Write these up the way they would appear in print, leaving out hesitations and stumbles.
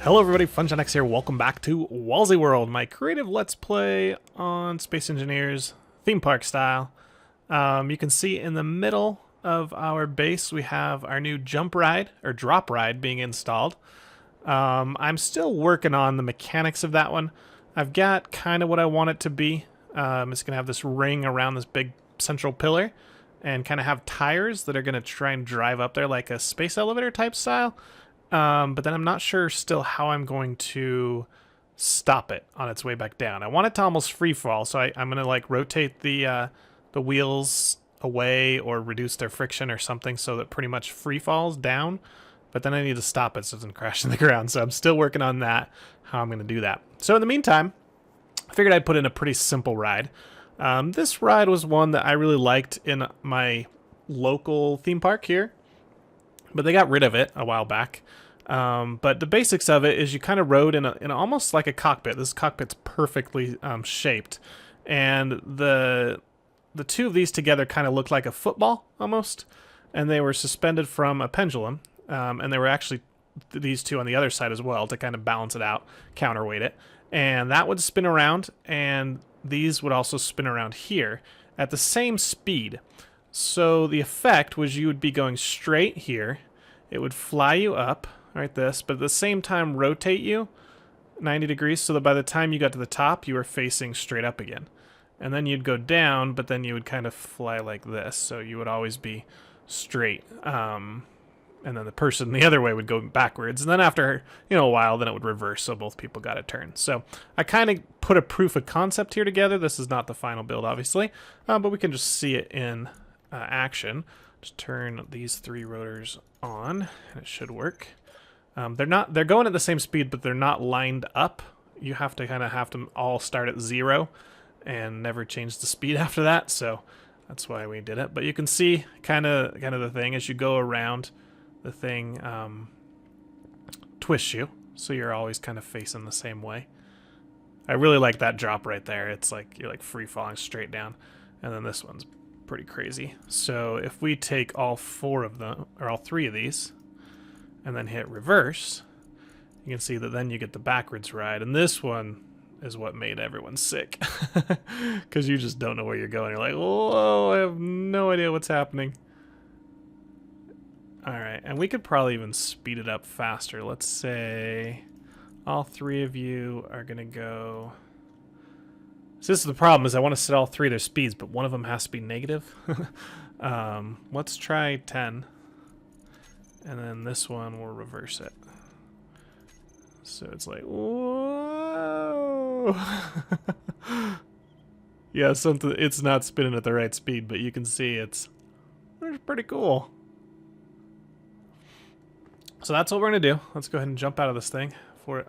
Hello everybody, FunshineX here. Welcome back to WallSE World, my creative Let's Play on Space Engineers, theme park style. You can see in the middle of our base we have our new jump ride, or drop ride, being installed. I'm still working on the mechanics of that one. I've got kind of what I want it to be. It's going to have this ring around this big central pillar and kind of have tires that are going to try and drive up there like a space elevator type style. But then I'm not sure still how I'm going to stop it on its way back down. I want it to almost free fall, so I'm going to like rotate the wheels away or reduce their friction or something so that pretty much free falls down. But then I need to stop it so it doesn't crash in the ground. So I'm still working on that, how I'm going to do that. So in the meantime, I figured I'd put in a pretty simple ride. This ride was one that I really liked in my local theme park here, but they got rid of it a while back. But the basics of it is you kind of rode in almost like a cockpit. This cockpit's perfectly shaped, and the two of these together kind of looked like a football almost, and they were suspended from a pendulum, and they were actually these two on the other side as well to kind of balance it out, counterweight it, and that would spin around, and these would also spin around here at the same speed. So the effect was you would be going straight here, it would fly you up like this, but at the same time rotate you 90 degrees so that by the time you got to the top you were facing straight up again. And then you'd go down, but then you would kind of fly like this, so you would always be straight. And then the person the other way would go backwards, and then after a while then it would reverse, so both people got a turn. So I kind of put a proof of concept here together. This is not the final build obviously, but we can just see it in action. Just turn these three rotors on and it should work. They're going at the same speed, but they're not lined up. You have to have them all start at 0 and never change the speed after that, so that's why we did it. But you can see kind of the thing as you go around, the thing twists you, so you're always kind of facing the same way. I really like that drop right there. It's like you're like free falling straight down, and then this one's pretty crazy. So if we take all 4 of them, or all 3 of these, and then hit reverse, you can see that then you get the backwards ride. And this one is what made everyone sick, because you just don't know where you're going. You're like, whoa, I have no idea what's happening. All right, and we could probably even speed it up faster. Let's say all 3 of you are gonna go. So this is the problem, is I want to set all 3 of their speeds, but one of them has to be negative. Let's try 10. And then this one will reverse it. So it's like, whoa. Yeah, it's not spinning at the right speed, but you can see it's pretty cool. So that's what we're going to do. Let's go ahead and jump out of this thing before it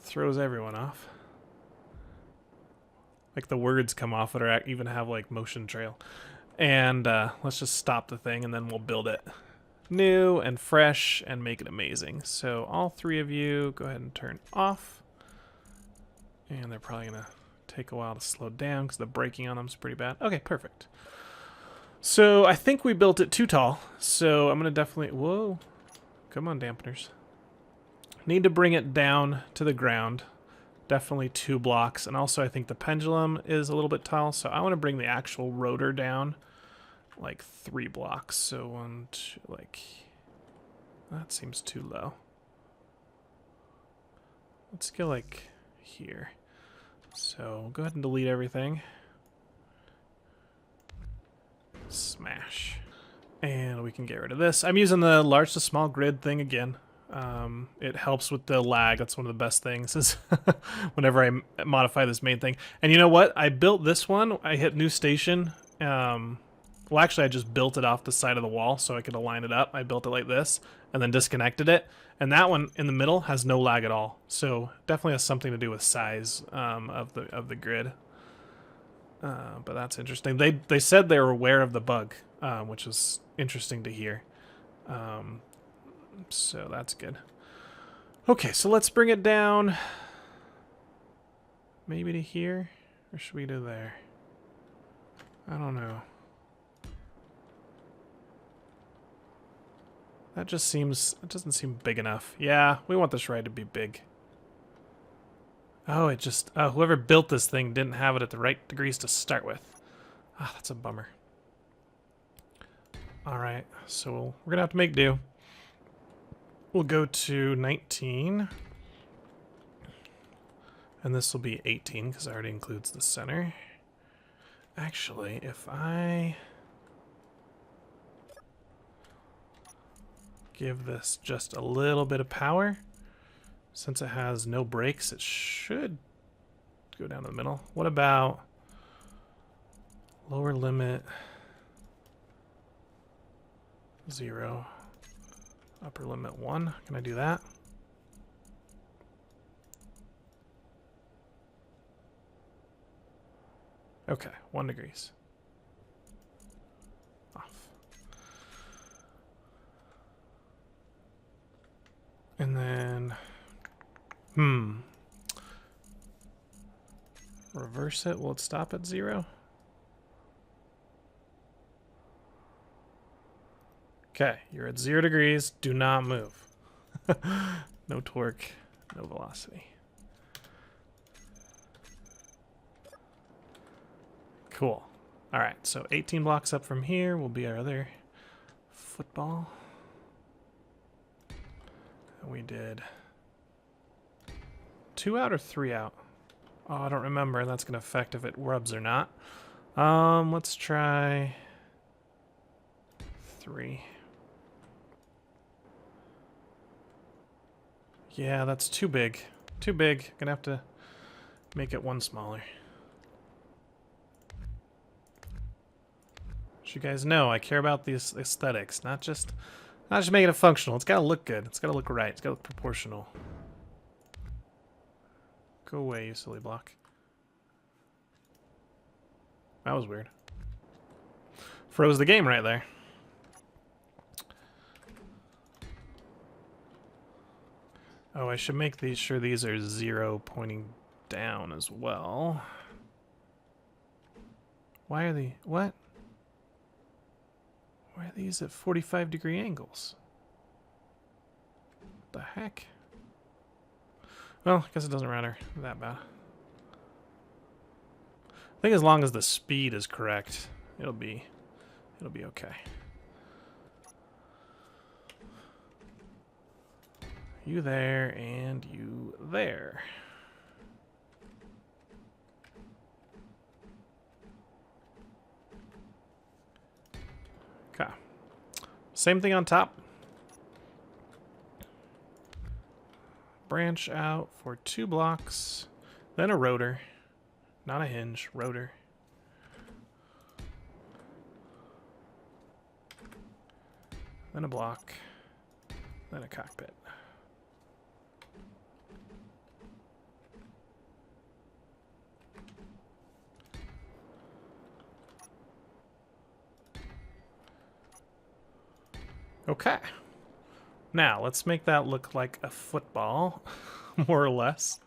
throws everyone off. Like the words come off it, or even have like motion trail. And let's just stop the thing and then we'll build it new and fresh and make it amazing. So all 3 of you go ahead and turn off, and they're probably gonna take a while to slow down because the braking on them is pretty bad. Okay, perfect. So I think we built it too tall, so I'm gonna definitely, whoa, come on dampeners, need to bring it down to the ground, definitely 2 blocks. And also I think the pendulum is a little bit tall, so I want to bring the actual rotor down like 3 blocks. So 1, 2, like, that seems too low. Let's go like here. So go ahead and delete everything. Smash. And we can get rid of this. I'm using the large to small grid thing again. It helps with the lag. That's one of the best things is whenever I modify this main thing. And you know what? I built this one. I hit new station. Well, actually, I just built it off the side of the wall so I could align it up. I built it like this and then disconnected it. And that one in the middle has no lag at all. So definitely has something to do with size of the grid. But that's interesting. They said they were aware of the bug, which is interesting to hear. So that's good. Okay, so let's bring it down. Maybe to here, or should we do there? I don't know. That just seems, it doesn't seem big enough. Yeah, we want this ride to be big. Oh, it just, whoever built this thing didn't have it at the right degrees to start with. Ah, that's a bummer. Alright, so we're gonna have to make do. We'll go to 19. And this will be 18 because it already includes the center. Actually, if I give this just a little bit of power, since it has no brakes, it should go down the middle. What about lower limit 0, upper limit 1? Can I do that? Okay, 1 degrees. Off. And then, reverse it. Will it stop at 0? Okay, you're at 0 degrees. Do not move. No torque, no velocity. Cool. All right, so 18 blocks up from here will be our other football. And we did 2 out or 3 out? Oh, I don't remember. That's going to affect if it rubs or not. Let's try 3. Yeah, that's too big. Too big. Gonna have to make it 1 smaller. As you guys know, I care about these aesthetics, not just making it functional. It's gotta look good. It's gotta look right. It's gotta look proportional. Go away, you silly block. That was weird. Froze the game right there. Oh, I should make these sure these are 0 pointing down as well. Why are they... what? Why are these at 45-degree angles? What the heck? Well, I guess it doesn't matter that bad. I think as long as the speed is correct, it'll be okay. You there and you there. Okay. Same thing on top. Branch out for 2 blocks, then a rotor. Not a hinge, rotor. Then a block, then a cockpit. Okay. Now, let's make that look like a football, more or less.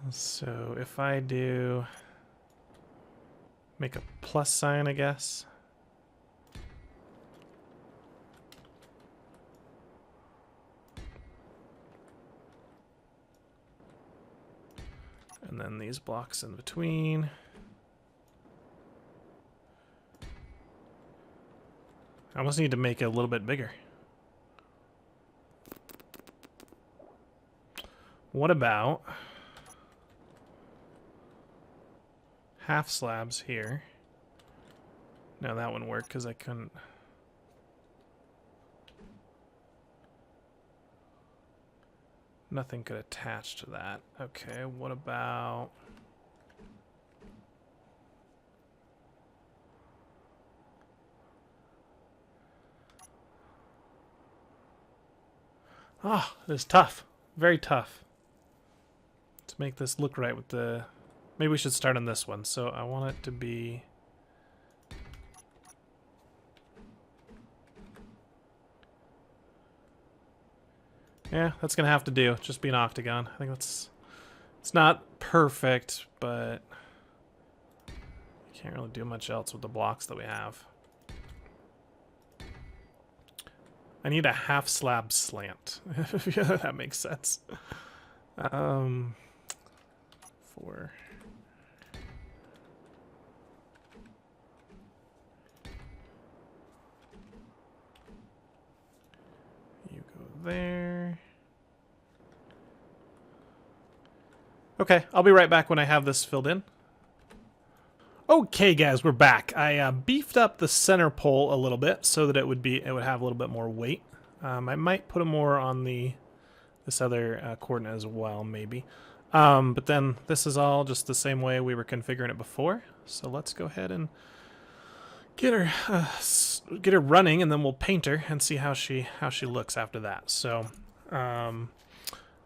So if I do make a plus sign, I guess. And then these blocks in between. I almost need to make it a little bit bigger. What about half slabs here? No, that wouldn't work because I couldn't. Nothing could attach to that. Okay, what about... Ah, it is tough. Very tough. To make this look right with the... Maybe we should start on this one. So I want it to be... Yeah, that's going to have to do. Just be an octagon. I think that's... It's not perfect, but... Can't really do much else with the blocks that we have. I need a half slab slant. Yeah, that makes sense. 4. You go there. Okay, I'll be right back when I have this filled in. Okay, guys, we're back. I beefed up the center pole a little bit so that it would have a little bit more weight. I might put more on this other coordinate as well, maybe. But then this is all just the same way we were configuring it before. So let's go ahead and get her running, and then we'll paint her and see how she looks after that. So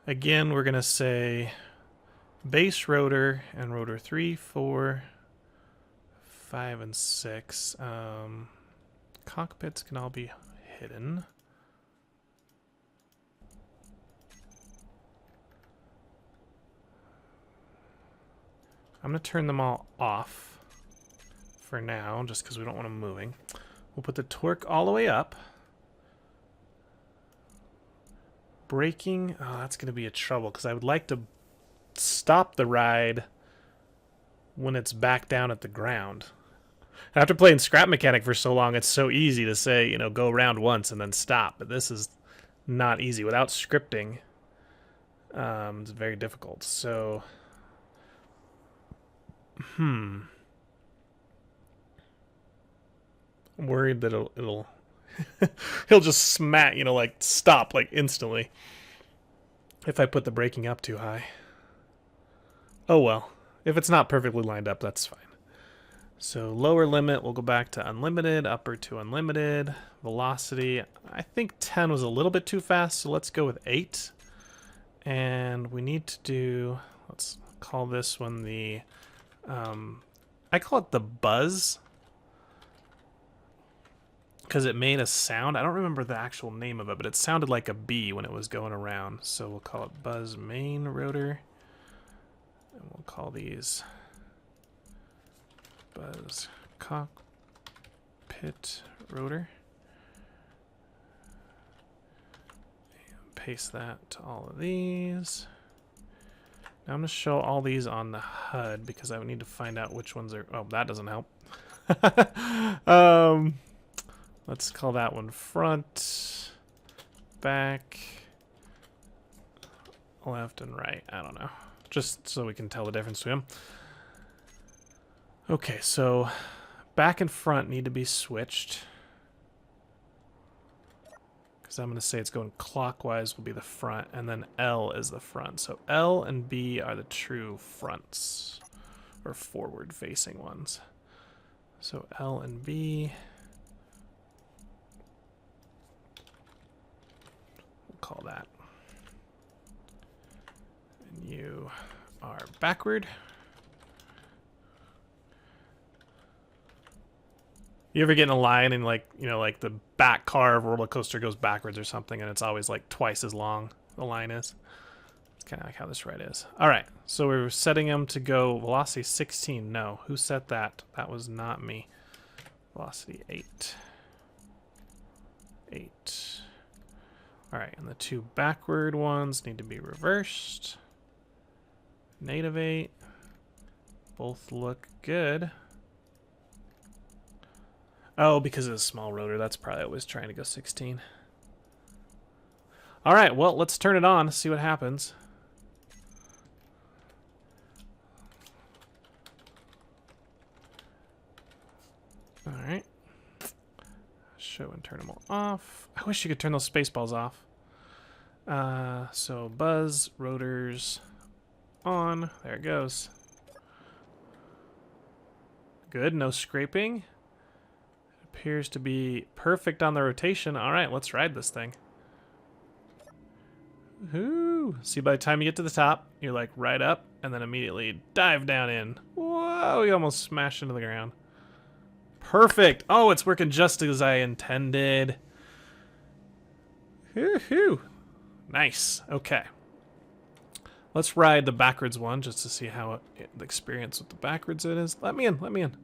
again, we're gonna say base rotor and rotor 3, 4, 5, and 6. Cockpits can all be hidden. I'm going to turn them all off for now, just because we don't want them moving. We'll put the torque all the way up. Braking, oh, that's going to be a trouble, because I would like to stop the ride when it's back down at the ground. After playing Scrap Mechanic for so long, it's so easy to say, you know, go around once and then stop. But this is not easy. Without scripting, it's very difficult. So, I'm worried that it'll he'll just smack, you know, like stop like instantly if I put the braking up too high. Oh well. If it's not perfectly lined up, that's fine. So lower limit, we'll go back to unlimited, upper to unlimited. Velocity, I think 10 was a little bit too fast, so let's go with 8. And we need to do, let's call this one the, I call it the buzz, because it made a sound. I don't remember the actual name of it, but it sounded like a bee when it was going around. So we'll call it buzz main rotor. And we'll call these buzz cockpit rotor. And paste that to all of these. Now I'm going to show all these on the HUD because I would need to find out which ones are... Oh, that doesn't help. Let's call that one front, back, left, and right. I don't know. Just so we can tell the difference between them. Okay, so back and front need to be switched. Because I'm going to say it's going clockwise will be the front, and then L is the front. So L and B are the true fronts, or forward-facing ones. So L and B... call that. And you are backward. You ever get in a line and like, you know, like the back car of a roller coaster goes backwards or something and it's always like twice as long the line is? It's kind of like how this ride is. All right, so we're setting them to go velocity 16. No, who set that? That was not me. Velocity 8. 8. Alright, and the two backward ones need to be reversed. Native 8. Both look good. Oh, because it's a small rotor, that's probably always trying to go 16. Alright, well, let's turn it on, see what happens. Alright. Show and turn them all off. I wish you could turn those space balls off. So buzz, rotors on. There it goes. Good, no scraping. It appears to be perfect on the rotation. All right, let's ride this thing. Ooh. See, by the time you get to the top, you're like right up and then immediately dive down in. Whoa, you almost smashed into the ground. Perfect. Oh, it's working just as I intended. Woohoo. Nice. Okay. Let's ride the backwards one just to see how the experience with the backwards it is. Let me in. Let me in.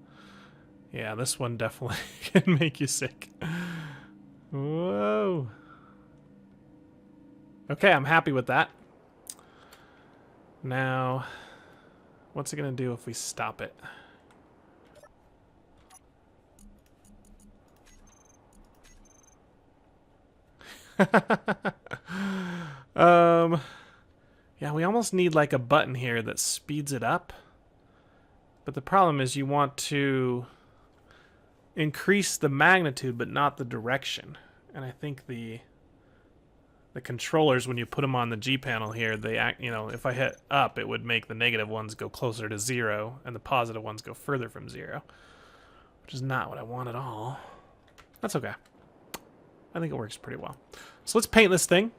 Yeah, this one definitely can make you sick. Whoa. Okay, I'm happy with that. Now, what's it going to do if we stop it? Yeah, we almost need like a button here that speeds it up. But the problem is you want to increase the magnitude but not the direction. And I think the controllers, when you put them on the G panel here, they act, you know, if I hit up, it would make the negative ones go closer to 0 and the positive ones go further from 0, which is not what I want at all. That's okay. I think it works pretty well. So let's paint this thing.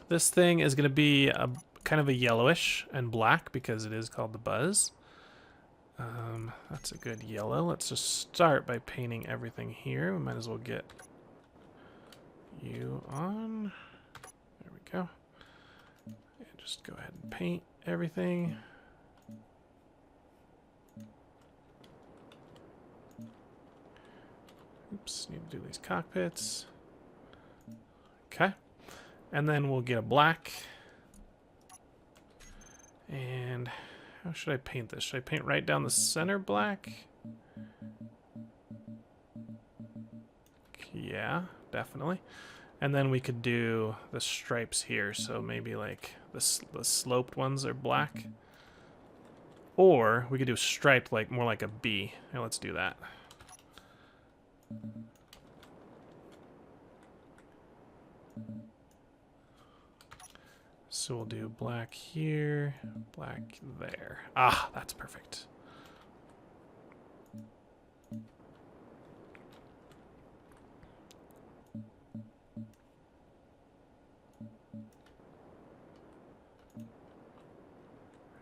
This thing is going to be a kind of a yellowish and black because it is called the Buzz. That's a good yellow. Let's just start by painting everything here. We might as well get you on. There we go. And just go ahead and paint everything. Oops, need to do these cockpits. Okay. And then we'll get a black. And how should I paint this? Should I paint right down the center black? Yeah, definitely. And then we could do the stripes here. So maybe like the sloped ones are black. Or we could do striped, like more like a B. Here, let's do that. So we'll do black here, black there. Ah, that's perfect. I'm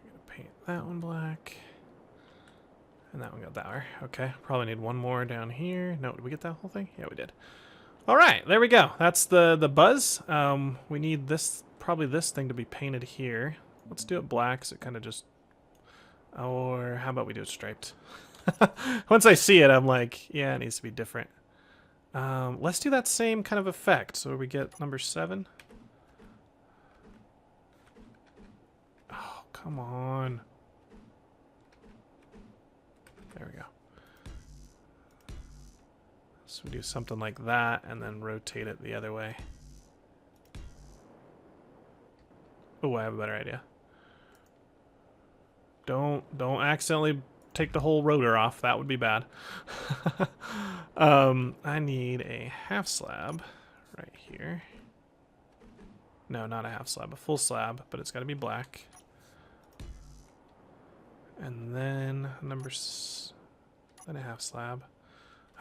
gonna paint that one black. And that one got that one. Okay, probably need one more down here. No, did we get that whole thing? Yeah, we did. All right, there we go. That's the Buzz. We need this, probably this thing to be painted here. Let's do it black so it kind of just, or how about we do it striped? Once I see it, I'm like, yeah, it needs to be different. Let's do that same kind of effect. So we get number 7. Oh, come on. There we go. So we do something like that and then rotate it the other way. Oh, I have a better idea. Don't accidentally take the whole rotor off. That would be bad. I need a half slab right here. No, not a half slab, a full slab, but it's got to be black. And then then a half slab.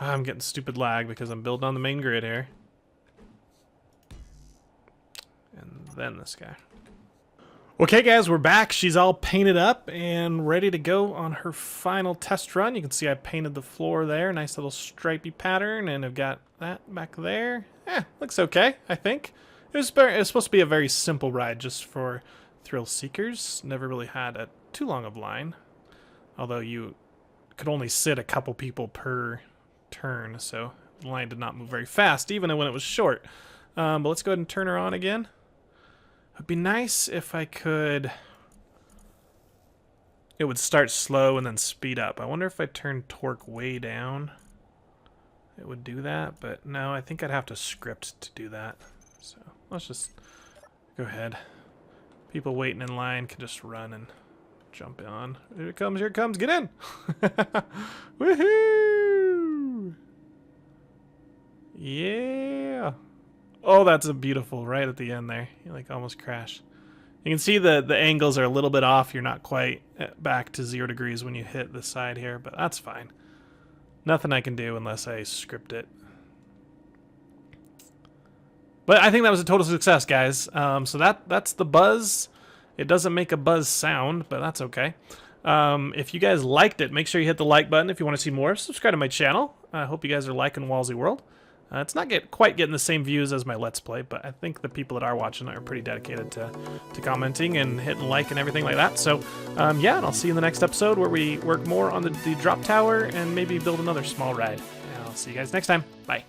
I'm getting stupid lag because I'm building on the main grid here. And then this guy. Okay guys, we're back. She's all painted up and ready to go on her final test run. You can see I painted the floor there. Nice little stripy pattern, and I've got that back there. Looks okay, I think. It was supposed to be a very simple ride just for thrill seekers. Never really had a too long of line. Although you could only sit a couple people per turn, so the line did not move very fast, even when it was short. But let's go ahead and turn her on again. It'd be nice if I could... It would start slow and then speed up. I wonder if I turn torque way down, it would do that, but no, I think I'd have to script to do that. So let's just go ahead. People waiting in line can just run and jump on. Here it comes, get in! Woohoo! Yeah! Oh, that's a beautiful, right at the end there. You like almost crash. You can see the angles are a little bit off. You're not quite back to 0 degrees when you hit the side here, but that's fine. Nothing I can do unless I script it. But I think that was a total success, guys. So that's the Buzz. It doesn't make a buzz sound, but that's okay. If you guys liked it, make sure you hit the like button if you want to see more. Subscribe to my channel. I hope you guys are liking WallSE World. It's not quite getting the same views as my Let's Play, but I think the people that are watching are pretty dedicated to commenting and hitting like and everything like that. So, yeah, and I'll see you in the next episode where we work more on the drop tower and maybe build another small ride. And I'll see you guys next time. Bye.